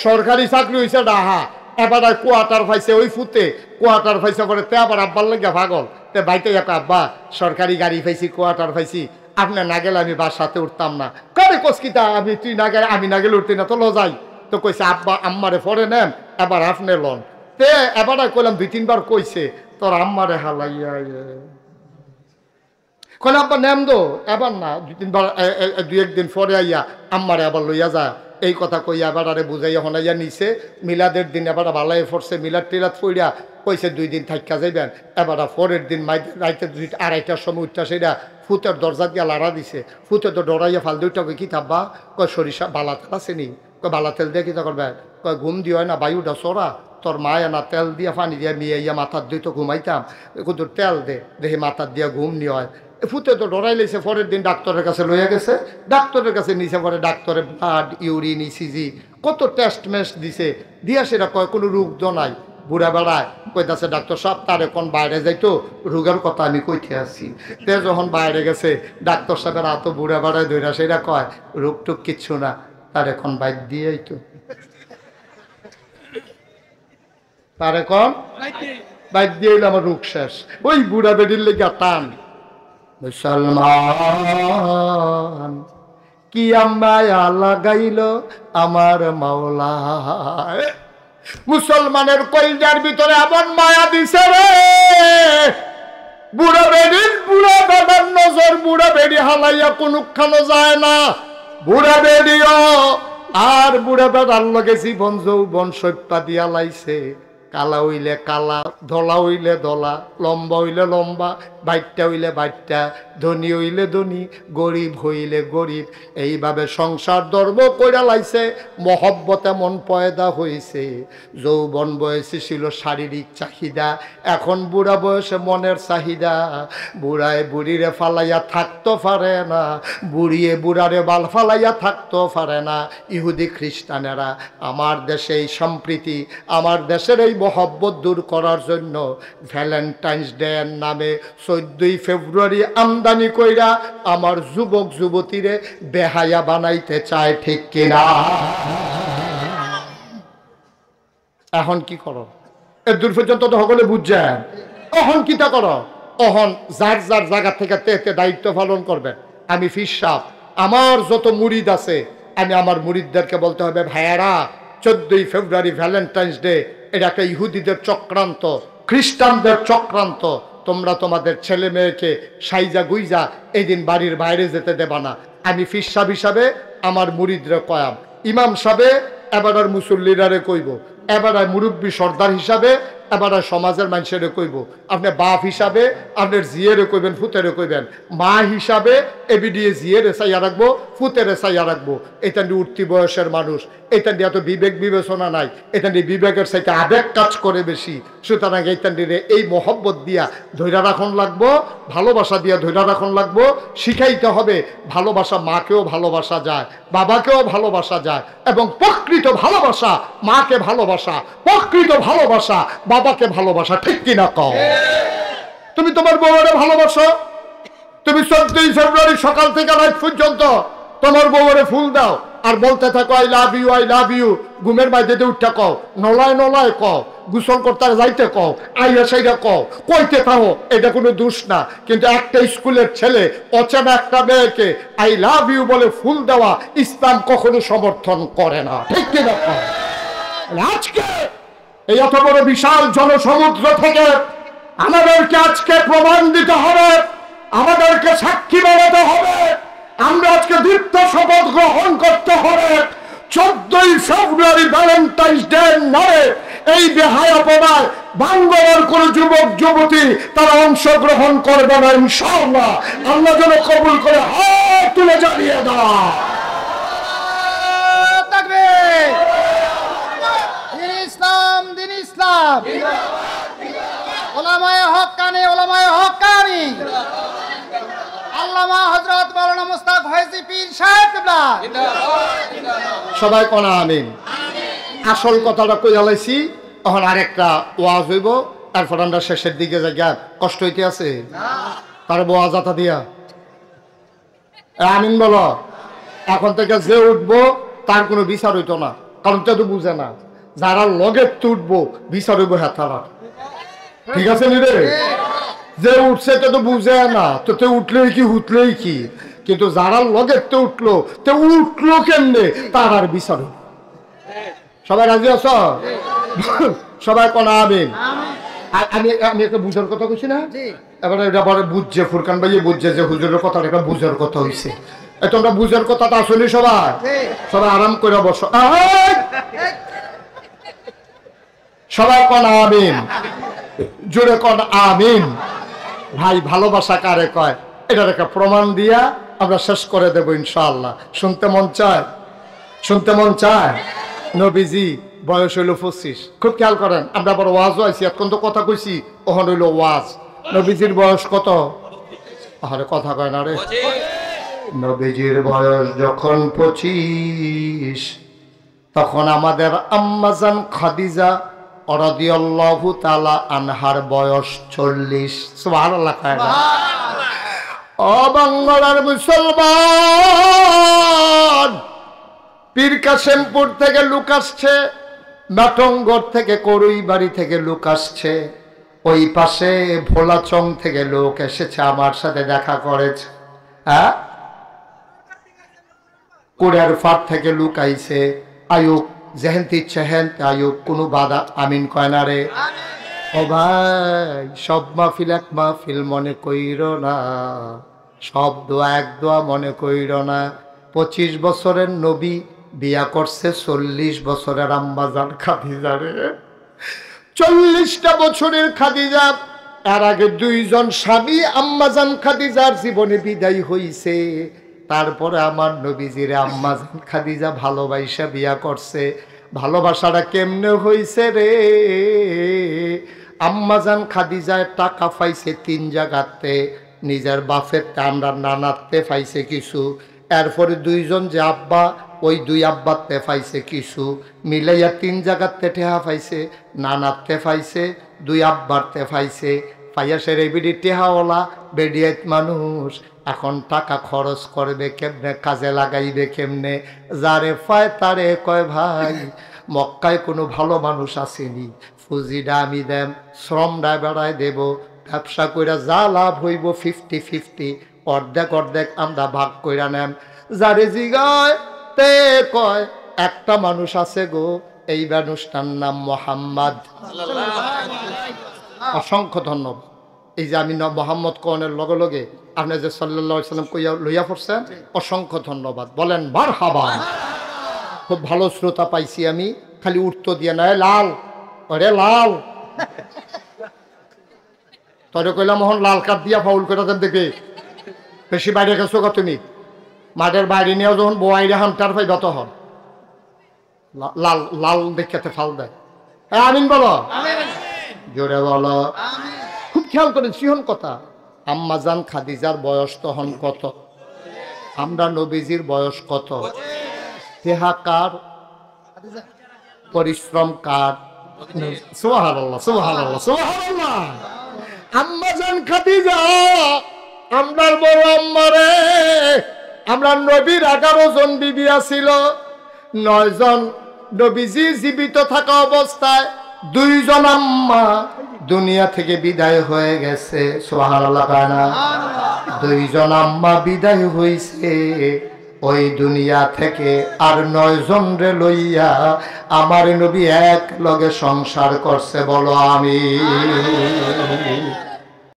সরকারি চাকরি হয়েছে ডাহা। এবার কোয়ার্টার পাইছে, ওই ফুতে কোয়ার্টার পাইছে পরে তে আবার আব্বার লাগে পাগল। তে বাইতে এক আব্বা সরকারি গাড়ি পাইছি, কোয়ার্টার পাইছি, আপনি না গেলে আমি বাসাতে উঠতাম না। করে কসকিতা আমি তুই না গেলে আমি না গেলে উঠতি না, তো লজাই। তো কইছে আব্বা আম্মারে পরে নেন, এবার আপনি লন। তে এবার কইলাম 2-3 বার কইছে তোর আম্মারে হালাইয়া কলে আব্বা নেম দো, এবার না 2-3 বার 2-1 দিন পরে আইয়া আম্মারে আবার লইয়া যা। এই কথা কইয়া এবার আরে বুঝাইয়া হনাইয়া নিছে। মিলাদের দিন এবার ভালাই পড়ছে, মিলাদ টিলাদ পইরা কইছে 2 দিন থাকা যাইবেন। এবার পরের দিন রাইতে 2-2:30টার সময় উঠটা সেটা ফুতের দরজা দিয়া লাড়া দিছে। ফুতে তো ডরাইয়া ফাল দুইটা কই কি থাকবা? কয় সরিষা বালা তেল আছে নি? কয় বালা তেল দিয়ে কিতা করবে? কয় ঘুম দিও না, বায়ুটা চড়া, তোর মায়া না তেল দিয়া পানি দিয়া নিয়ে ইয়া মাথার দিয়ে তো ঘুমাইতাম, কিন্তু তেল দে দেখি মাথার দিয়া ঘুম নি হয়। ফুতে তো ডরাই লেছে। পরের দিন ডাক্তারের কাছে লইয়া গেছে, ডাক্তারের কাছে নিচে পরে ডাক্তারে ব্লাড, ইউরিন, ইসিজি কত টেস্ট মেস্ট দিছে, দিয়া সেটা কয় কোনো রোগ নাই। বুড়া বেড়ায় কইতাছে ডাক্তার সাহেব তার এখন বাইরে যাইতো, রোগের কথা আমি কইতে আসছি। তে যখন বাইরে গেছে ডাক্তার সাহেবের এত বুড়া বেড়ায় ধইরা সেটা কয় রোগ টুক কিচ্ছু না, তার এখন বাইর দিয়েই তো, তার এখন বাইর দিয়ে আমার রোগ শেষ। ওই বুড়া বেড়ির লেগে টান। মুসলমান কি মায়া লাগাইল আমার মাওলা, মুসলমানের কলিজার ভিতরে এমন মায়া দিছে রে। বুড়া বেড়ির বুড়া বেড়ার নজর বুড়া বেড়ি হালাইয়া কোনখানো যায় না। বুড়া বেড়িও আর বুড়া বেড়ার লগে জীবন যৌবন সৈপা দিয়া লাইছে। কালা হইলে কালা, ধলা হইলে ধলা, লম্বা হইলে লম্বা, বাইটটা হইলে বাইটটা, ধনী হইলে ধনী, গরিব হইলে গরিব, এইভাবে সংসার ধর্ম কইরা লাইছে। মহব্বত এমন পয়দা হয়েছে। যৌবন বয়সে ছিল শারীরিক চাহিদা, এখন বুড়া বয়সে মনের চাহিদা। বুড়ায় বুড়িরে ফালাইয়া থাকতে পারে না, বুড়িয়ে বুড়ারে বাল ফালাইয়া থাকতে পারে না। ইহুদি খ্রিস্টানেরা আমার দেশে এই সম্প্রীতি, আমার দেশের এই মহব্বত দূর করার জন্য ভ্যালেন্টাইন্স ডে এর নামে 14ই ফেব্রুয়ারি আমদানি কইরা আমার যুবক যুবতীরে বেহায়া বানাইতে চায়, ঠিক কিনা? এখন কি করো? এর দূর পর্যন্ত তো সকলে বুঝছেন। এখন কিটা করো? অহন যার যার জায়গা থেকে তে দায়িত্ব পালন করবেন। আমি ফির সাহেব, আমার যত মুরিদ আছে, আমি আমার মুরিদদেরকে বলতে হবে ভাইয়ারা 14ই ফেব্রুয়ারি ভ্যালেন্টাইন্স ডে এটা একটা ইহুদিদের চক্রান্ত, খ্রিস্টানদের চক্রান্ত। তোমরা তোমাদের ছেলে মেয়েকে সাইজা গুইজা এই দিন বাড়ির বাইরে যেতে দেবা না। আমি ফির সাহেব হিসাবে আমার মুরিদরে কয়াম, ইমাম সাহেবে এবার আর মুসল্লিরারে কইব, এবার আর মুরব্বী সর্দার হিসাবে এবার সমাজের মানুষের কইব আপনি বাপ হিসাবে আপনার জিয়েরে কইবেন ফুতেরে কইবেন মা হিসাবে এবিডিএ জিয়েরে চাইয়া রাখবো ফুতেরে চাইয়া রাখবো এটা নিয়ে উঠতি বয়সের মানুষ এটা নিয়ে এত বিবেক বিবেচনা নাই এটা নিয়ে বিবেকের চাইতে আবেগ কাজ করে বেশি সুতরাং এইটা নিয়ে এই মহব্বত দিয়া ধৈর্য রাখন লাগবো ভালোবাসা দিয়া ধৈর্য রাখন লাগবো শিখাইতে হবে ভালোবাসা মাকেও ভালোবাসা যায় বাবাকেও ভালোবাসা যায় এবং প্রকৃত ভালোবাসা মাকে ভালোবাসা প্রকৃত ভালোবাসা বাবাকে ভালোবাসা ঠিক কিনা কও তুমি তোমার বউরে ভালোবাসো তুমি 14 ফেব্রুয়ারি সকাল থেকে রাত পর্যন্ত তোমার বউরে ফুল দাও আর বলতে থাকো আই লাভ ইউ ঘুমের বাইরে উঠতে কও নলায় নলায় কও গোসল করতে যাইতে কও আইয়া সাইরা কও কইতে থাকো এটা কোনো দোষ না কিন্তু একটা স্কুলের ছেলে অচেনা একটা মেয়েকে আই লাভ ইউ বলে ফুল দেওয়া ইসলাম কখনো সমর্থন করে না ঠিক কিনা কও আজকে এই এত বড় বিশাল জনসমুদ্র থেকে আমাদেরকে আজকে প্রমাণ দিতে হবে আমাদেরকে সাক্ষী বানাতে হবে আমরা আজকে দীপ্ত শপথ গ্রহণ করতে হবে 14 ফেব্রুয়ারি ভ্যালেন্টাইন্স ডে নয় এই বেহায়াপনায় বাংলার কোন যুবক যুবতী তারা অংশগ্রহণ করবে না ইনশাআল্লাহ আল্লাহ যেন কবুল করে হাত তুলে জানিয়ে দাও
তাকবীর দিন ইসলাম ওলামায়ে হক্কানি আল্লামা হযরত মাওলানা মুস্তাক ফয়জী পীর সাহেব কিবলা
সবাই কোনা আমিন আসল কথাটা কইয়া লাইছি এখন আরেকটা ওয়াজ হইব তারপর আমরা শেষের দিকে যাই কষ্ট হইতে আছে তার ওয়াজ আতা দিয়া আমিন বলো এখন থেকে যে উঠবো তার কোনো বিচার হইতো না কারণ তো বুঝে না যারা লগে উঠবো বিচার হইব হেতারা ঠিক আছে নি রে যে উঠছে তো বুঝে না তো উঠলেই কি হুতলেই কি কিন্তু যারা লগে উঠলো তো উঠলো কেমনে তার আর বিচার সবাই রাজি আছো সবাই কোনা আমিন আমি আমি একটা বুঝার কথা কইছি না এবারে এটা বড় বুঝছে ফুরকান ভাই বুঝছে যে হুজুরের কথা একটা বুঝার কথা হইছে তোমরা বুঝার কথাটা আসলে সবাই সবাই আরাম করে বসো সবাই কোনা আমিন জোরে কোন আমিন ভাই ভালোবাসা কারে কয় এটার একটা প্রমাণ দিয়া আমরা শেষ করে দেব ইনশাআল্লাহ শুনতে মন চায় নবীজি বয়স হইল 25 খুব খেয়াল করেন আমরা বড় ওয়াজও আইছি এখন তো কথা কইছি ওখান হইল ওয়াজ নবীজির বয়স কত আরে কথা কয় না রে নবীজির বয়স যখন 25 তখন আমাদের আম্মাজান খাদিজা রাদিয়াল্লাহু তাআলা আনহার বয়স 40 সুবহানাল্লাহ ও বাংলার মুসলমান পীর কাসেমপুর থেকে লোক আসছে নাটঙ্গর থেকে করুইবাড়ি থেকে লোক আসছে ওই পাশে ভোলাচং থেকে লোক এসেছে আমার সাথে দেখা করেছে হ্যাঁ কোড়ার ফাট থেকে লোক আইছে আয়ুক যেহেন্তি চেহেন্ট আয়ুক কোনো বাধা আমিন কয় না রে ও ভাই সব মাহফিল এক মাহফিল মনে কইর না সব দোয়া এক দোয়া মনে কইর না 25 বছরের নবী বিয়া করছে 40 বছরের আম্মাজান খাদিজা রে 40টা বছরের খাদিজা এর আগে দুইজন স্বামী আম্মাজান খাদিজার জীবনে বিদায় হইছে তারপরে আমার নবীজিরে আম্মাজান খাদিজা ভালোবাসা বিয়া করছে ভালোবাসাটা কেমনে হইছে রে আম্মাজান খাদিজায় টাকা পাইছে 3 জায়গাতে নিজের বাপের আমরা নানাতে পাইছে কিছু এরপরে দুইজন যে আব্বা ওই দুই আব্বাতে পাইছে কিছু মিলাইয়া 3 জায়গাতে টেহা পাইছে নানাতে পাইছে দুই আব্বারতে পাইছে পাইয়া সে রেবিডি টেহাওয়ালা বেডিয়াত মানুষ এখন টাকা খরচ করবে কেমনে কাজে লাগাইবে কেমনে যারে পায় তারে কয় ভাই মক্কায় কোনো ভালো মানুষ আসেনি ফুজিটা আমি দেম শ্রমটা বেড়ায় দেব ব্যবসা কইরা যা লাভ হইব 50-50 অর্ধেক আমরা ভাগ কইরা নেম যারে জিগায় তে কয় একটা মানুষ আছে গো এই মানুষটার নাম মোহাম্মদ অসংখ্য ধন্যবাদ এই যে আমি মোহাম্মদ কনের লগে লগে আপনি যে সাল্লাল্লাহু আলাইহি সাল্লাম কইয়া লইয়া পড়ছেন অসংখ্য ধন্যবাদ বলেন মারহাবা খুব ভালো শ্রোতা পাইছি আমি খালি উঠতো দিয়ে না লাল ওরে লাল তরে কইলাম মোহন লাল কার্ড দিয়া ফাউল করে দেন দেখে বেশি বাইরে গেছো গা তুমি মাঠের বাইরে নিয়েও যখন বোয়াইরে হামটার পাইবা তখন লাল লাল দেখাতে ফাল দেয়। হ্যাঁ আমিন বলো, জোরে বলো। খুব খেয়াল করেন সিহন কথা। আম্মাজান খাদিজার বয়স তখন কত? আমরা নবীজির বয়স কত? দেহা কার, পরিশ্রম কার? সুবহানাল্লাহ সুবহানাল্লাহ সুবহানাল্লাহ। আম্মাজান খাদিজা আমরার বড় আম্মারে, আমরা নবীর 11 জন বিবি আছিল, 9 জন নবীজি জীবিত থাকা অবস্থায়, 2 জন আম্মা দুনিয়া থেকে বিদায় হয়ে গেছে। সুবহানাল্লাহ কানা। 2 জন আম্মা বিদায় হইছে ওই দুনিয়া থেকে, আর 9 জন রে লইয়া আমার নবী এক লগে সংসার করছে। বলো আমিন।